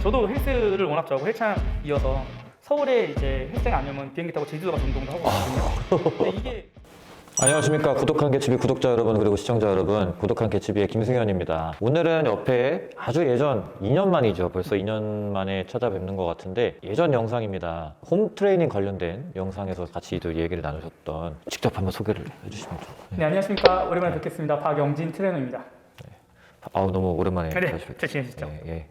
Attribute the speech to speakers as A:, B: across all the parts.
A: 저도 헬스를 워낙 좋아하고 헬창이어서 서울에 이제 헬스장 아니면 비행기 타고 제주도 가서 운동도 하고 있거든요. 근데 이게
B: 안녕하십니까. 구독한 개츠비 구독자 여러분 그리고 시청자 여러분, 구독한 개츠비의 김승현입니다. 오늘은 옆에 아주 예전 2년 만이죠. 벌써 2년 만에 찾아뵙는 것 같은데 예전 영상입니다. 홈 트레이닝 관련된 영상에서 같이 또 얘기를 나누셨던, 직접 한번 소개를 해주시면 좋을 것 같아요.
A: 네, 안녕하십니까. 오랜만에 뵙겠습니다. 박영진 트레이너입니다.
B: 아우, 너무 오랜만에
A: 네,
B: 다시
A: 잘 지내시죠?
B: 예.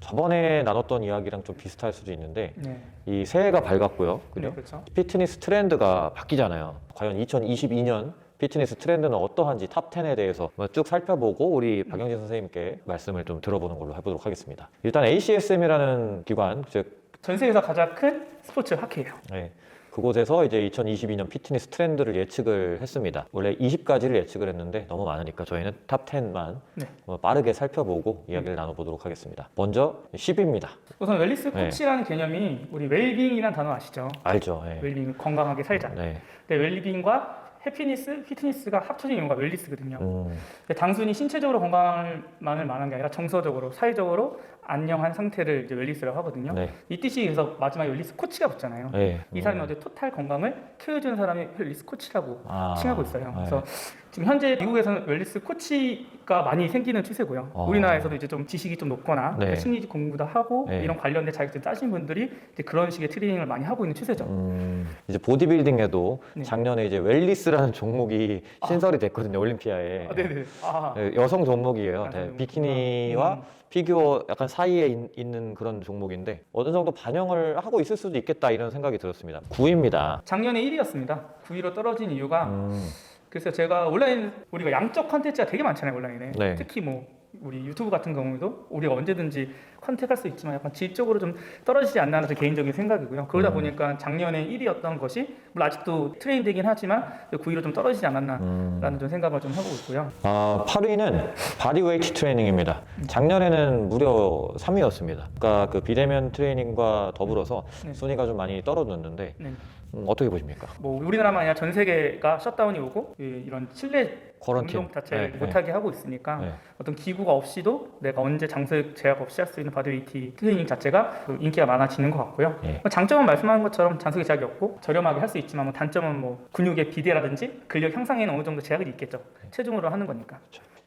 B: 저번에 나눴던 이야기랑 좀 비슷할 수도 있는데
A: 네,
B: 이 새해가 밝았고요.
A: 네,
B: 그죠?
A: 그렇죠.
B: 피트니스 트렌드가 바뀌잖아요. 과연 2022년 피트니스 트렌드는 어떠한지 탑 10에 대해서 쭉 살펴보고 우리 박영진 선생님께 말씀을 좀 들어보는 걸로 해보도록 하겠습니다. 일단 ACSM이라는 기관, 즉
A: 전 세계에서 가장 큰 스포츠 학회예요.
B: 그곳에서 이제 2022년 피트니스 트렌드를 예측을 했습니다. 원래 20가지를 예측을 했는데 너무 많으니까 저희는 탑 10만
A: 네.
B: 빠르게 살펴보고 이야기를 나눠보도록 하겠습니다. 먼저 10입니다.
A: 우선 웰니스
B: 네.
A: 코치라는 개념이 우리 웰빙이라는 단어 아시죠?
B: 알죠?
A: 웰빙, 건강하게 살자.
B: 네.
A: 근데 웰빙과 해피니스, 피트니스가 합쳐진 용어가 웰니스거든요.
B: 음,
A: 근데 단순히 신체적으로 건강만을 말하는 게 아니라 정서적으로, 사회적으로 안녕한 상태를 이제 웰니스라고 하거든요.
B: 네.
A: 이 뜻이 그래서 마지막에 웰니스 코치가 붙잖아요.
B: 네.
A: 이 사람이 어제 토탈 건강을 케어해주는 사람이 웰니스 코치라고
B: 아,
A: 칭하고 있어요.
B: 네.
A: 그래서 지금 현재 미국에서는 웰니스 코치가 많이 생기는 추세고요. 우리나라에서도 이제 좀 지식이 좀 높거나
B: 네.
A: 심리적 공부도 하고
B: 네.
A: 이런 관련된 자격증 따신 분들이 이제 그런 식의 트레이닝을 많이 하고 있는 추세죠.
B: 이제 보디빌딩에도
A: 네.
B: 작년에 이제 웰니스라는 종목이 신설이 됐거든요. 올림피아에.
A: 네네.
B: 네, 여성 종목이에요.
A: 여성 종목.
B: 비키니와 피규어 약간 사이에 있는 그런 종목인데 어느 정도 반영을 하고 있을 수도 있겠다 이런 생각이 들었습니다. 9입니다.
A: 작년에 1위였습니다. 9위로 떨어진 이유가 그래서 제가 온라인 우리가 양적 컨텐츠가 되게 많잖아요 온라인에.
B: 네.
A: 특히 뭐 우리 유튜브 같은 경우도 우리가 언제든지 컨택할 수 있지만 약간 질적으로 좀 떨어지지 않나 하는 제 개인적인 생각이고요. 그러다 보니까 작년에 1위였던 것이 물론 아직도 트레이드이긴 하지만 9위로 좀 떨어지지 않았나라는 좀 생각을 좀 하고 있고요.
B: 8위는 바디웨이트 트레이닝입니다. 작년에는 무려 3위였습니다. 그러니까 그 비대면 트레이닝과 더불어서
A: 네.
B: 순위가 좀 많이 떨어졌는데
A: 네.
B: 어떻게 보십니까?
A: 뭐 우리나라만 아니라 전 세계가 셧다운이 오고 이런 실내
B: 쿼런틴.
A: 운동 자체를
B: 네,
A: 못하게 하고 있으니까
B: 네.
A: 어떤 기구가 없이도 내가 언제 장소 제약 없이 할 수 있는 바디웨이트 트레이닝 자체가 그 인기가 많아지는 것 같고요.
B: 네.
A: 장점은 말씀하신 것처럼 장소의 제약이 없고 저렴하게 할 수 있지만 뭐 단점은 뭐 근육의 비대라든지 근력 향상에는 어느 정도 제약이 있겠죠. 체중으로 하는 거니까.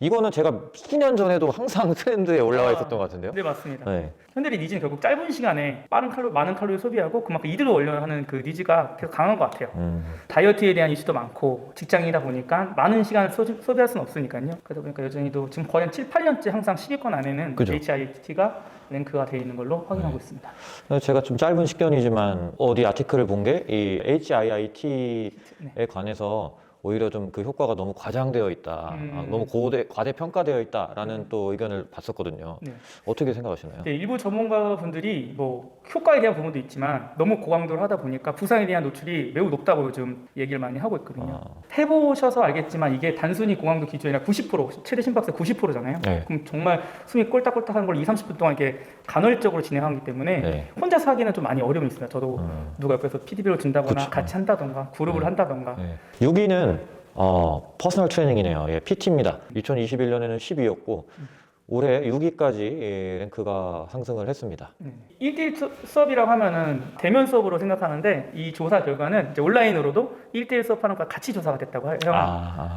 B: 이거는 제가 수년 전에도 항상 트렌드에 올라와
A: 아,
B: 있었던 것 같은데요.
A: 네 맞습니다.
B: 네.
A: 현대의 니즈는 결국 짧은 시간에 많은 칼로리 소비하고 그만큼 이득을 올려야 하는 그 니즈가 계속 강한 것 같아요. 다이어트에 대한 이슈도 많고 직장이다 보니까 많은 시간을 소비할 수는 없으니까요. 그러다 보니까 여전히도 지금 거의 한 7, 8년째 항상 10위권 안에는
B: 그죠.
A: HIIT가 랭크가 되어 있는 걸로 확인하고 있습니다.
B: 제가 좀 짧은 식견이지만 어디 아티클을 본 게 이 HIIT에 관해서 오히려 좀 그 효과가 너무 과장되어 있다, 너무 과대평가되어 있다라는 또 의견을 봤었거든요.
A: 네.
B: 어떻게 생각하시나요?
A: 네, 일부 전문가분들이 뭐 효과에 대한 부분도 있지만 너무 고강도를 하다 보니까 부상에 대한 노출이 매우 높다고 요즘 얘기를 많이 하고 있거든요. 해보셔서 알겠지만 이게 단순히 고강도 기준이 아니라 90%, 최대 심박수 90%잖아요.
B: 네.
A: 그럼 정말 숨이 꼴딱꼴딱한 걸 2, 30분 동안 이렇게 간헐적으로 진행하기 때문에
B: 네.
A: 혼자서 하기는 좀 많이 어려움이 있습니다. 저도 누가 옆에서 PD비를 준다거나
B: 그쵸.
A: 같이 한다던가 그룹을 한다던가.
B: 6위는 퍼스널 트레이닝이네요. PT입니다. 2021년에는 10위였고 올해 6위까지 랭크가 상승을 했습니다.
A: 1대1 수업이라고 하면은 대면 수업으로 생각하는데 이 조사 결과는 이제 온라인으로도 1대1 수업하는 것과 같이 조사가 됐다고 해요.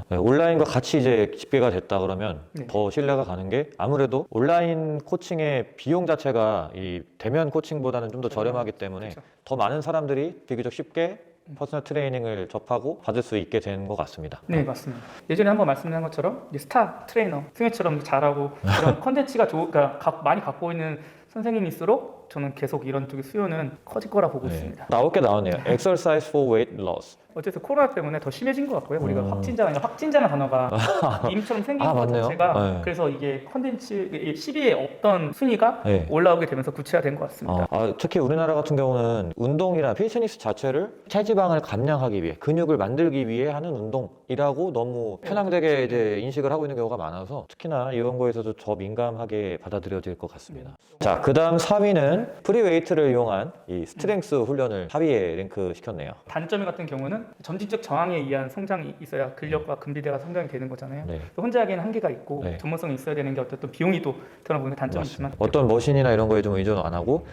B: 네, 온라인과 같이 이제 집계가 됐다 그러면
A: 네.
B: 더 신뢰가 가는 게 아무래도 온라인 코칭의 비용 자체가 이 대면 코칭보다는 좀 더 저렴하기 때문에
A: 그쵸.
B: 더 많은 사람들이 비교적 쉽게 퍼스널 트레이닝을 접하고 받을 수 있게 된 것 같습니다.
A: 네, 맞습니다. 예전에 한번 말씀드린 것처럼 이제 스타 트레이너, 승혜처럼 잘하고 이런 컨텐츠가 그러니까 많이 갖고 있는 선생님일수록 저는 계속 이런 쪽의 수요는 커질 거라 보고 있습니다.
B: 나올 게 나오네요. Exercise for weight loss.
A: 어쨌든 코로나 때문에 더 심해진 것 같고요. 우리가 확진자가 아니라 확진자라는 단어가 임처럼 생긴 것
B: 맞네요.
A: 자체가
B: 네.
A: 그래서 이게 컨텐츠 10위에 없던 순위가
B: 네.
A: 올라오게 되면서 구체화된 것 같습니다.
B: 특히 우리나라 같은 경우는 운동이나 피트니스 자체를 체지방을 감량하기 위해 근육을 만들기 위해 하는 운동이라고 너무 편향되게 이제 인식을 하고 있는 경우가 많아서 특히나 이런 거에서도 더 민감하게 받아들여질 것 같습니다. 자, 자, 그 다음 3위는 프리웨이트를 이용한 이 스트렝스 훈련을 4위에 랭크 시켰네요.
A: 단점 같은 경우는 점진적 저항에 의한 성장이 있어야 근력과 근비대가 성장이 되는 거잖아요.
B: 네.
A: 혼자 하기에는 한계가 있고
B: 네.
A: 전문성이 있어야 되는 게 어떤 비용이 또 드러나 보는 단점이지만
B: 어떤 머신이나 이런 거에 좀 의존 안 하고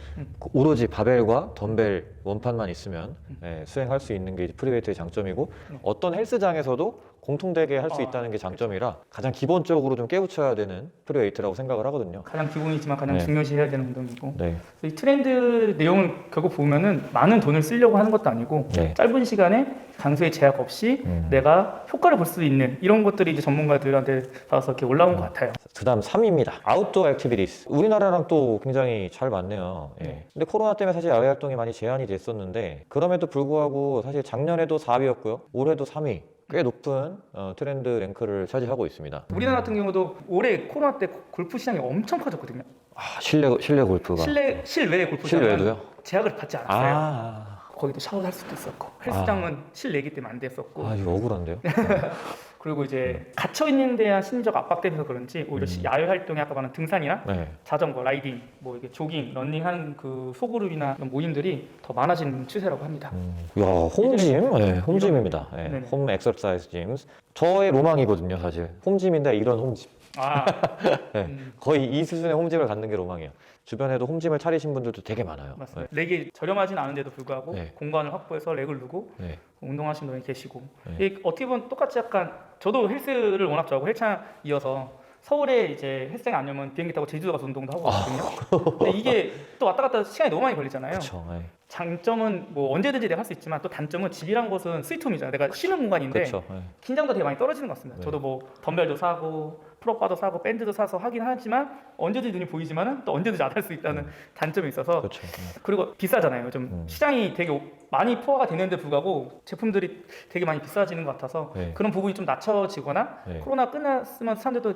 B: 오로지 바벨과 덤벨 원판만 있으면 수행할 수 있는 게 이제 프리웨이트의 장점이고 어떤 헬스장에서도 공통되게 할 수 있다는 게 장점이라 가장 기본적으로 좀 깨우쳐야 되는 프리웨이트라고 생각을 하거든요.
A: 가장 기본이지만 가장
B: 네.
A: 중요시해야 되는 운동이고
B: 네.
A: 이 트렌드 내용을 결국 보면은 많은 돈을 쓰려고 하는 것도 아니고
B: 네.
A: 짧은 시간에 강수의 제약 없이 내가 효과를 볼 수 있는 이런 것들이 이제 전문가들한테 받아서 이렇게 올라온 것 같아요.
B: 그다음 3위입니다. 아웃도어 액티비티스. 우리나라랑 또 굉장히 잘 맞네요. 예. 근데 코로나 때문에 사실 야외 활동이 많이 제한이 됐었는데 그럼에도 불구하고 사실 작년에도 4위였고요. 올해도 3위. 꽤 높은 트렌드 랭크를 차지하고 있습니다.
A: 우리나라 같은 경우도 올해 코로나 때 골프 시장이 엄청 커졌거든요.
B: 아, 실내 골프가.
A: 실외 골프
B: 실외도요?
A: 시장은 제약을 받지 않았어요.
B: 아,
A: 거기도 샤워할 수도 있었고 헬스장은 실내기 때문에 안 됐었고
B: 이거 억울한데요?
A: 그리고 이제 갇혀 있는 데한 심리적 압박 때문에 그런지 오히려 야외 활동에 아까 말한 등산이나
B: 네.
A: 자전거, 라이딩, 뭐 이게 조깅, 러닝하는 그 소그룹이나 이런 모임들이 더 많아지는 추세라고 합니다.
B: 야, 홈짐? 네, 홈짐입니다. 네,
A: 네네.
B: 홈 엑서사이즈 짐. 저의 로망이거든요, 사실. 홈짐인데 이런 홈짐.
A: 아,
B: 네, 거의 이 수준의 홈짐을 갖는 게 로망이에요. 주변에도 홈짐을 차리신 분들도 되게 많아요.
A: 맞습니다. 렉이 저렴하진 않은데도 불구하고
B: 네.
A: 공간을 확보해서 렉을 누고
B: 네.
A: 운동하시는 분이 계시고
B: 네.
A: 이게 어떻게 보면 똑같이 약간 저도 헬스를 워낙 좋아하고 헬창 이어서 서울에 이제 헬스장이 아니면 비행기 타고 제주도 가서 운동도 하고 있거든요. 근데 이게 또 왔다 갔다 시간이 너무 많이 걸리잖아요.
B: 그렇죠. 네.
A: 장점은 뭐 언제든지 내가 할 수 있지만 또 단점은 집이란 곳은 스위트홈이잖아요. 내가 쉬는 공간인데
B: 그렇죠. 네.
A: 긴장도 되게 많이 떨어지는 것 같습니다.
B: 네.
A: 저도 뭐 덤벨도 사고 프로바도 사고 밴드도 사서 하긴 하지만 언제든지 눈이 보이지만은 또 언제든지 안 할 수 있다는 단점이 있어서
B: 그렇죠. 네.
A: 그리고 비싸잖아요. 좀 시장이 되게 많이 포화가 되는데 불구하고 제품들이 되게 많이 비싸지는 것 같아서
B: 네.
A: 그런 부분이 좀 낮춰지거나
B: 네.
A: 코로나 끝났으면 사람들도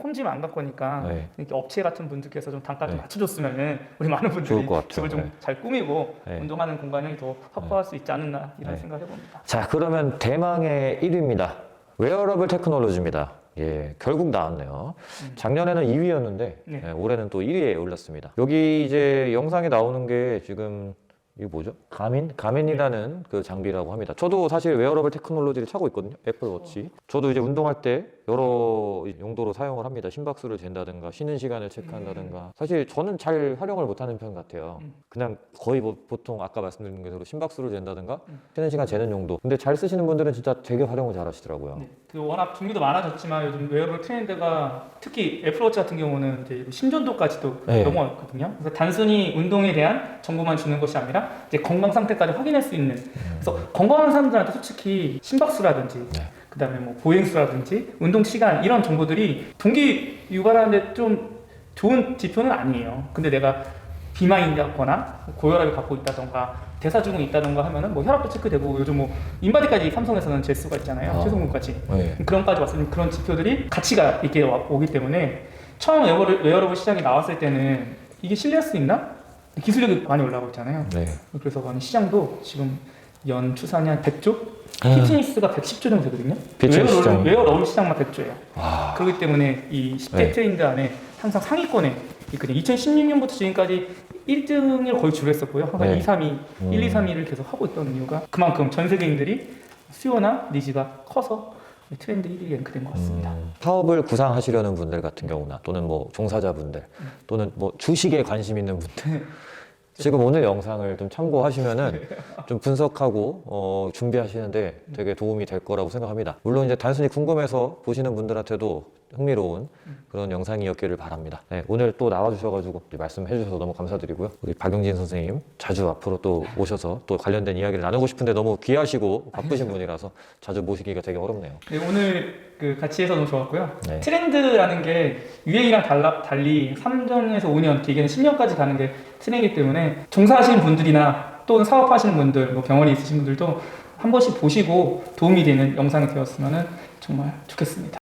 A: 홈짐 안 갈 거니까
B: 네.
A: 이렇게 업체 같은 분들께서 좀 단가 좀
B: 네.
A: 낮춰줬으면 우리 많은 분들이
B: 좋을 것 같아요.
A: 집을 좀
B: 네.
A: 잘 꾸미고
B: 네.
A: 운동하는 공간을 더 확보할 수 있지 않았나 이런
B: 네.
A: 생각을 해봅니다.
B: 자, 그러면 대망의 1위입니다. 웨어러블 테크놀로지입니다. 예, 결국 나왔네요. 작년에는 2위였는데
A: 네.
B: 올해는 또 1위에 올랐습니다. 여기 이제 영상에 나오는 게 지금 이거 뭐죠? 가민이라는 그 장비라고 합니다. 저도 사실 웨어러블 테크놀로지를 차고 있거든요. 애플워치. 저도 이제 운동할 때 여러 용도로 사용을 합니다. 심박수를 잰다든가 쉬는 시간을 체크한다든가. 사실 저는 잘 활용을 못하는 편 같아요. 그냥 거의 보통 아까 말씀드린 대로 심박수를 잰다든가 쉬는 시간 재는 용도. 근데 잘 쓰시는 분들은 진짜 되게 활용을 잘 하시더라고요.
A: 네. 그 워낙 종류도 많아졌지만 요즘 웨어러블 트렌드가 특히 애플워치 같은 경우는 이제 심전도까지도
B: 네.
A: 넘어왔거든요. 그래서 단순히 운동에 대한 정보만 주는 것이 아니라 이제 건강 상태까지 확인할 수 있는. 그래서 건강한 사람들한테 솔직히 심박수라든지
B: 네.
A: 그다음에 뭐 보행수라든지 운동 시간 이런 정보들이 동기 유발하는데 좀 좋은 지표는 아니에요. 근데 내가 비만이 있거나 고혈압을 갖고 있다던가 대사증후군이 있다던가 하면은 뭐 혈압도 체크되고 요즘 뭐 인바디까지 삼성에서는 잴 수가 있잖아요. 최종군까지.
B: 네.
A: 그런까지 왔을 때 그런 지표들이 가치가 있게 오기 때문에 처음 웨어러블 시장이 나왔을 때는 이게 신뢰할 수 있나? 기술력이 많이 올라가고 있잖아요.
B: 네.
A: 그래서 많이 시장도 지금 연 추산이 한 100조? 피트니스가 110조 정도 되거든요.
B: 피트니스 시장.
A: 웨어러블 시장만 100조예요.
B: 와.
A: 그렇기 때문에 이 10대
B: 네.
A: 트렌드 안에 항상 상위권에 있거든요. 2016년부터 지금까지 1등을 거의 주했었고요. 항상
B: 네.
A: 2, 3위, 1, 2, 3위를 계속 하고 있던 이유가 그만큼 전 세계인들이 수요나 니즈가 커서 트렌드 1위에 랭크된 것 같습니다.
B: 사업을 구상하시려는 분들 같은 경우나 또는 뭐 종사자분들 또는 뭐 주식에 관심 있는 분들 지금 오늘 영상을 좀 참고하시면은 좀 분석하고 준비하시는데 되게 도움이 될 거라고 생각합니다. 물론 이제 단순히 궁금해서 보시는 분들한테도 흥미로운 그런 영상이었기를 바랍니다. 네, 오늘 또 나와주셔가지고 말씀해 주셔서 너무 감사드리고요. 우리 박용진 선생님 자주 앞으로 또 오셔서 또 관련된 이야기를 나누고 싶은데 너무 귀하시고 바쁘신 분이라서 자주 모시기가 되게 어렵네요.
A: 네, 오늘 그 같이 해서 너무 좋았고요.
B: 네.
A: 트렌드라는 게 유행이랑 달리 3년에서 5년, 길게는 10년까지 가는 게 트렌드이기 때문에 종사하시는 분들이나 또는 사업하시는 분들, 뭐 병원에 있으신 분들도 한 번씩 보시고 도움이 되는 영상이 되었으면 정말 좋겠습니다.